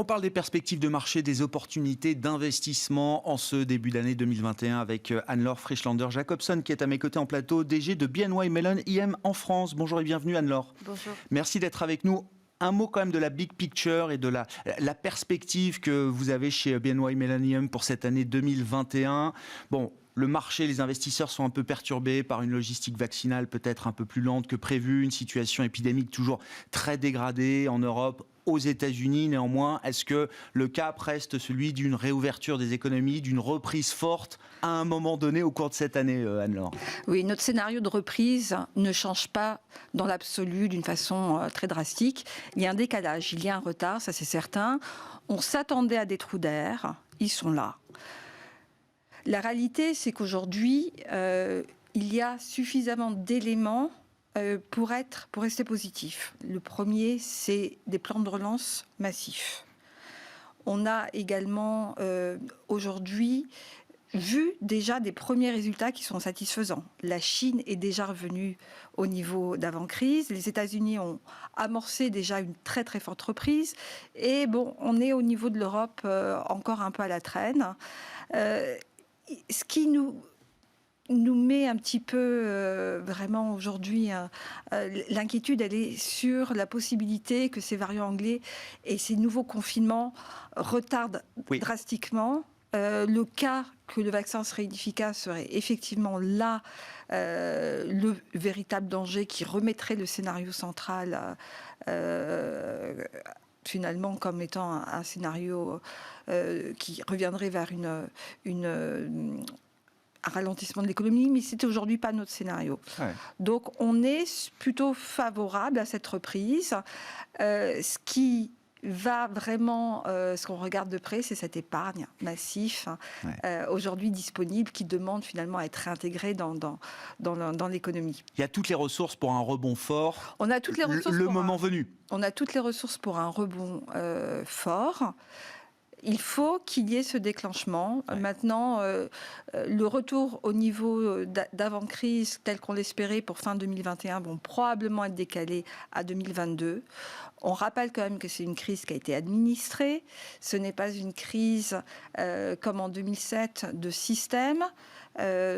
On parle des perspectives de marché, des opportunités d'investissement en ce début d'année 2021 avec Anne-Laure Frischlander-Jacobson qui est à mes côtés en plateau, DG de BNY Mellon IM en France. Bonjour et bienvenue Anne-Laure. Bonjour. Merci d'être avec nous. Un mot quand même de la big picture et de la perspective que vous avez chez BNY Mellon IM pour cette année 2021. Bon, le marché, les investisseurs sont un peu perturbés par une logistique vaccinale peut-être un peu plus lente que prévu, une situation épidémique toujours très dégradée en Europe, aux États-Unis. Néanmoins, est-ce que le cap reste celui d'une réouverture des économies, d'une reprise forte à un moment donné au cours de cette année, Anne-Laure ? Oui, notre scénario de reprise ne change pas dans l'absolu d'une façon très drastique. Il y a un décalage, il y a un retard, ça c'est certain. On s'attendait à des trous d'air, ils sont là. La réalité, c'est qu'aujourd'hui, il y a suffisamment d'éléments pour rester positif. Le premier, c'est des plans de relance massifs. On a également aujourd'hui vu déjà des premiers résultats qui sont satisfaisants. La Chine est déjà revenue au niveau d'avant-crise. Les États-Unis ont amorcé déjà une très très forte reprise. Et bon, on est au niveau de l'Europe encore un peu à la traîne. Ce qui nous met un petit peu vraiment aujourd'hui, l'inquiétude, elle est sur la possibilité que ces variants anglais et ces nouveaux confinements retardent drastiquement. Le cas que le vaccin serait inefficace serait effectivement là le véritable danger qui remettrait le scénario central finalement comme étant un scénario qui reviendrait vers un ralentissement de l'économie, mais c'est aujourd'hui pas notre scénario. Ouais. Donc on est plutôt favorable à cette reprise. Ce qui va vraiment, ce qu'on regarde de près, c'est cette épargne massif aujourd'hui disponible qui demande finalement à être réintégrée dans l'économie. Il y a toutes les ressources pour un rebond fort. On a toutes les ressources le moment venu. On a toutes les ressources pour un rebond fort. Il faut qu'il y ait ce déclenchement. Ouais. Maintenant, le retour au niveau d'avant-crise tel qu'on l'espérait pour fin 2021 vont probablement être décalés à 2022. On rappelle quand même que c'est une crise qui a été administrée. Ce n'est pas une crise comme en 2007 de système.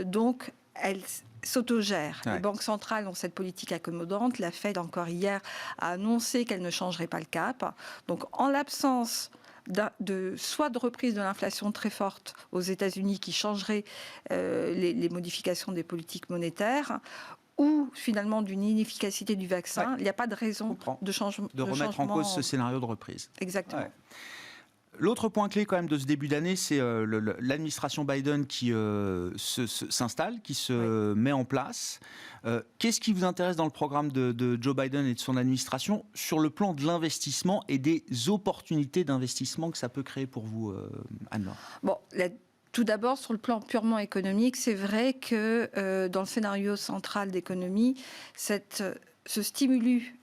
Donc, elle s'autogère. Ouais. Les banques centrales ont cette politique accommodante. La Fed, encore hier, a annoncé qu'elle ne changerait pas le cap. Donc, en l'absence soit de reprise de l'inflation très forte aux États-Unis qui changerait les modifications des politiques monétaires, ou finalement d'une inefficacité du vaccin, il n'y a pas de raison de changement. De remettre en cause ce scénario de reprise. Exactement. Ouais. L'autre point clé quand même de ce début d'année, c'est l'administration Biden qui s'installe, qui se met en place. Qu'est-ce qui vous intéresse dans le programme de Joe Biden et de son administration sur le plan de l'investissement et des opportunités d'investissement que ça peut créer pour vous, Anne-Laure ? Bon, tout d'abord, sur le plan purement économique, c'est vrai que dans le scénario central d'économie, ce stimulus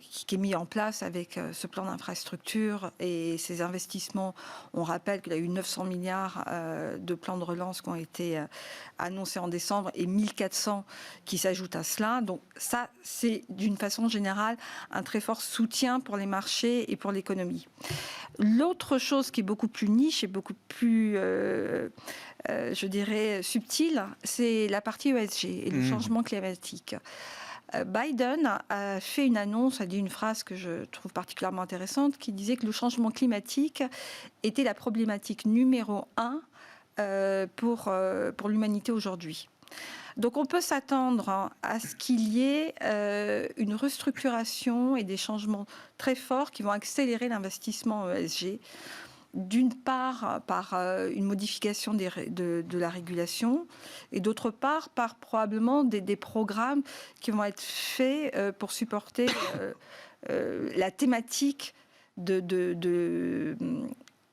qui est mis en place avec ce plan d'infrastructure et ces investissements, on rappelle qu'il y a eu 900 milliards de plans de relance qui ont été annoncés en décembre et 1400 qui s'ajoutent à cela. Donc ça, c'est d'une façon générale un très fort soutien pour les marchés et pour l'économie. L'autre chose qui est beaucoup plus niche et beaucoup plus, je dirais, subtile, c'est la partie ESG et le changement climatique. Biden a fait une annonce, a dit une phrase que je trouve particulièrement intéressante, qui disait que le changement climatique était la problématique numéro 1 pour l'humanité aujourd'hui. Donc on peut s'attendre à ce qu'il y ait une restructuration et des changements très forts qui vont accélérer l'investissement ESG. D'une part, par une modification de la régulation, et d'autre part, par probablement des programmes qui vont être faits pour supporter la thématique de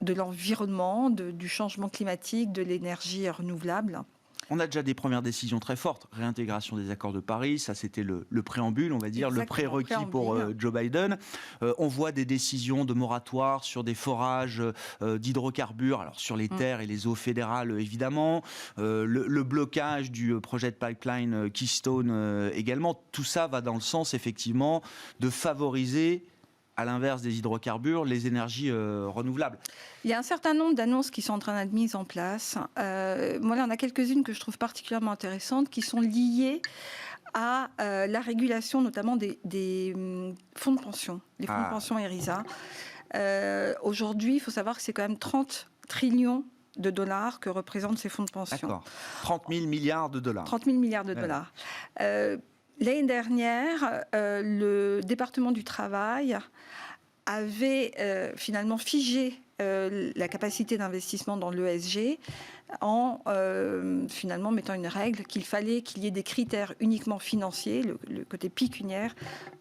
l'environnement, du changement climatique, de l'énergie renouvelable. On a déjà des premières décisions très fortes. Réintégration des accords de Paris, ça c'était le préambule, on va dire, le prérequis pour Joe Biden. On voit des décisions de moratoire sur des forages d'hydrocarbures, alors sur les terres et les eaux fédérales évidemment. Le blocage du projet de pipeline Keystone également. Tout ça va dans le sens effectivement de favoriser à l'inverse des hydrocarbures, les énergies renouvelables. Il y a un certain nombre d'annonces qui sont en train d'être mises en place. Moi, là, on a quelques-unes que je trouve particulièrement intéressantes qui sont liées à la régulation notamment des fonds de pension, les fonds de pension ERISA. Aujourd'hui, il faut savoir que c'est quand même 30 trillions de dollars que représentent ces fonds de pension. D'accord. 30 000 milliards de dollars. 30 000 milliards de dollars. L'année dernière, le département du travail avait finalement figé la capacité d'investissement dans l'ESG en finalement mettant une règle qu'il fallait qu'il y ait des critères uniquement financiers, le côté pécuniaire,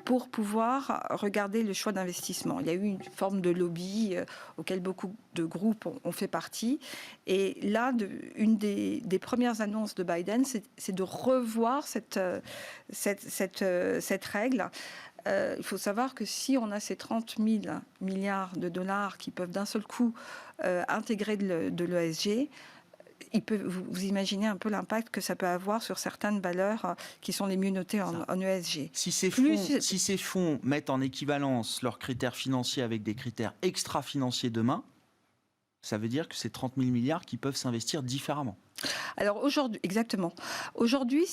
pour pouvoir regarder le choix d'investissement. Il y a eu une forme de lobby auquel beaucoup de groupes ont fait partie. Et là, une des premières annonces de Biden, c'est de revoir cette règle. Il faut savoir que si on a ces 30 000 milliards de dollars qui peuvent d'un seul coup intégrer de l'ESG, vous imaginez un peu l'impact que ça peut avoir sur certaines valeurs qui sont les mieux notées en ESG. Si ces fonds mettent en équivalence leurs critères financiers avec des critères extra-financiers demain, ça veut dire que c'est 30 000 milliards qui peuvent s'investir différemment. Alors aujourd'hui, exactement. Aujourd'hui,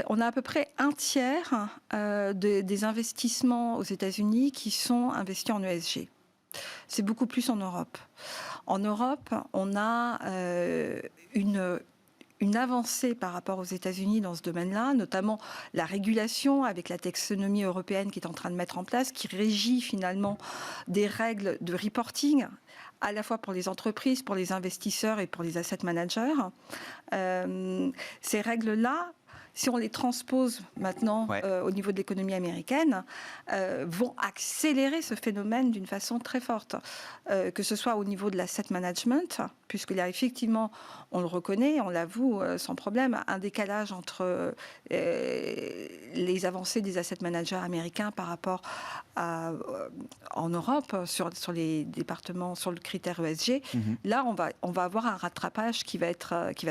on a à peu près un tiers des investissements aux États-Unis qui sont investis en ESG. C'est beaucoup plus en Europe. En Europe, on a une avancée par rapport aux États-Unis dans ce domaine-là, notamment la régulation avec la taxonomie européenne qui est en train de mettre en place, qui régit finalement des règles de reporting, à la fois pour les entreprises, pour les investisseurs et pour les asset managers. Ces règles-là, si on les transpose maintenant au niveau de l'économie américaine, vont accélérer ce phénomène d'une façon très forte. Que ce soit au niveau de l'asset management, puisqu'il y a effectivement, on le reconnaît, on l'avoue sans problème, un décalage entre les avancées des asset managers américains par rapport en Europe sur les départements, sur le critère ESG. Là, on va avoir un rattrapage qui va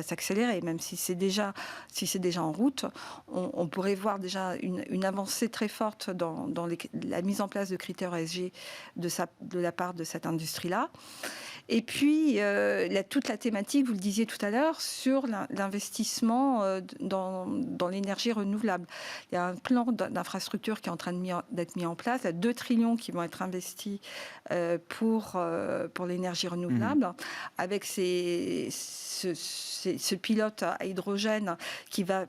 s'accélérer, même si c'est déjà en route. On pourrait voir déjà une avancée très forte dans la mise en place de critères ESG de la part de cette industrie-là. Et puis, toute la thématique, vous le disiez tout à l'heure, sur l'investissement dans l'énergie renouvelable. Il y a un plan d'infrastructure qui est en train d'être mis en place. Il y a 2 trillions qui vont être investis pour l'énergie renouvelable, avec ce pilote à hydrogène qui va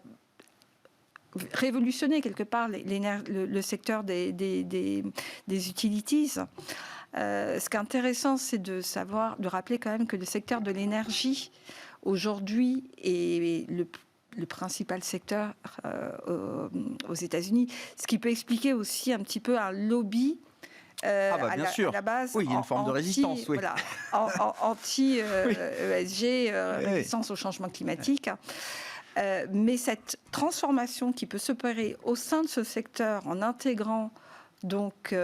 révolutionner quelque part le secteur des utilities. Ce qui est intéressant, c'est de rappeler quand même que le secteur de l'énergie, aujourd'hui, est le principal secteur aux États-Unis, ce qui peut expliquer aussi un petit peu un lobby à la base. Oui, il y a une forme de résistance. Oui. Voilà, anti-ESG, résistance au changement climatique. Mais cette transformation qui peut s'opérer au sein de ce secteur en intégrant donc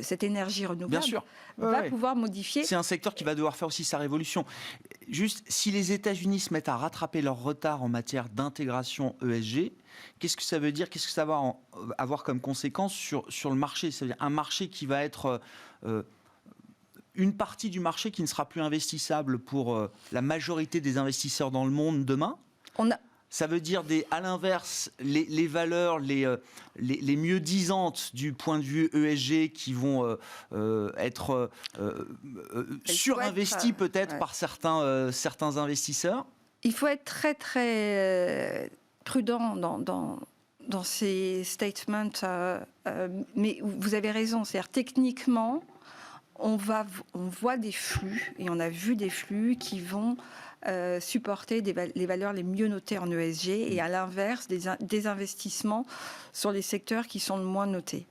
cette énergie renouvelable va pouvoir modifier. C'est un secteur qui va devoir faire aussi sa révolution. Juste, si les États-Unis se mettent à rattraper leur retard en matière d'intégration ESG, qu'est-ce que ça veut dire? Qu'est-ce que ça va avoir comme conséquence sur le marché? Ça veut dire un marché qui va être... une partie du marché qui ne sera plus investissable pour la majorité des investisseurs dans le monde demain. Ça veut dire, à l'inverse, les valeurs les mieux disantes du point de vue ESG qui vont être surinvesties peut-être par certains investisseurs. Il faut être très, très prudent dans ces statements. Mais vous avez raison, c'est-à-dire techniquement, on voit des flux, et on a vu des flux qui vont supporter les valeurs les mieux notées en ESG et à l'inverse des investissements sur les secteurs qui sont le moins notés.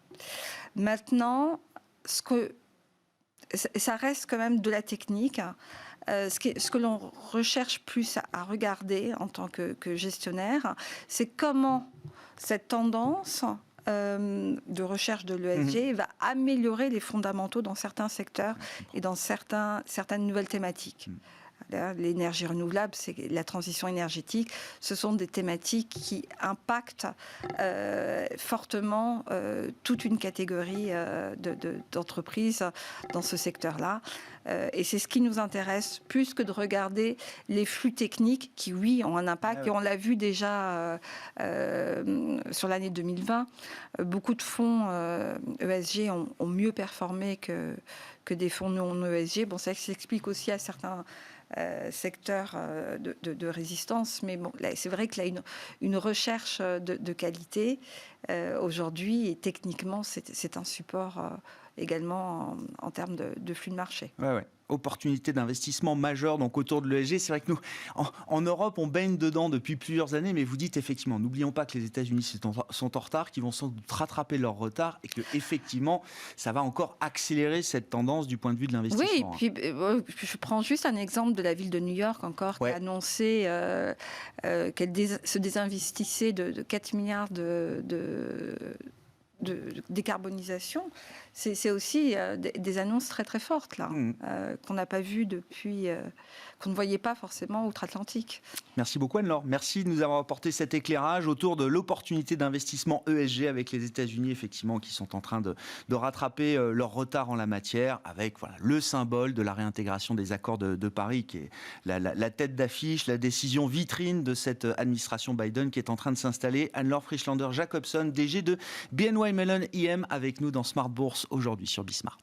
Maintenant, ça reste quand même de la technique. Ce que l'on recherche plus à regarder en tant que gestionnaire, c'est comment cette tendance de recherche de l'ESG va améliorer les fondamentaux dans certains secteurs et dans certaines nouvelles thématiques. L'énergie renouvelable, c'est la transition énergétique. Ce sont des thématiques qui impactent fortement toute une catégorie d'entreprises dans ce secteur-là. Et c'est ce qui nous intéresse, plus que de regarder les flux techniques qui, oui, ont un impact. Et on l'a vu déjà sur l'année 2020. Beaucoup de fonds ESG ont mieux performé que des fonds non ESG. Bon, ça s'explique aussi à certains secteurs de résistance, mais bon, c'est vrai qu'il y a une recherche de qualité aujourd'hui, et techniquement, c'est un support également en termes de flux de marché. Ouais. Opportunité d'investissement majeure donc autour de l'ESG. C'est vrai que nous, en Europe, on baigne dedans depuis plusieurs années, mais vous dites effectivement, n'oublions pas que les États-Unis sont en retard, qu'ils vont sans doute rattraper leur retard et que effectivement, ça va encore accélérer cette tendance du point de vue de l'investissement. Oui, et puis je prends juste un exemple de la ville de New York encore, qui a annoncé qu'elle se désinvestissait de 4 milliards de décarbonisation. C'est aussi des annonces très très fortes là, qu'on n'a pas vues depuis, qu'on ne voyait pas forcément outre-Atlantique. Merci beaucoup Anne-Laure. Merci de nous avoir apporté cet éclairage autour de l'opportunité d'investissement ESG avec les États-Unis, effectivement, qui sont en train de rattraper leur retard en la matière, avec le symbole de la réintégration des accords de Paris, qui est la tête d'affiche, la décision vitrine de cette administration Biden qui est en train de s'installer. Anne-Laure Frischlander-Jacobson, DG de BNY Mellon IM, avec nous dans Smart Bourse aujourd'hui sur Bismart.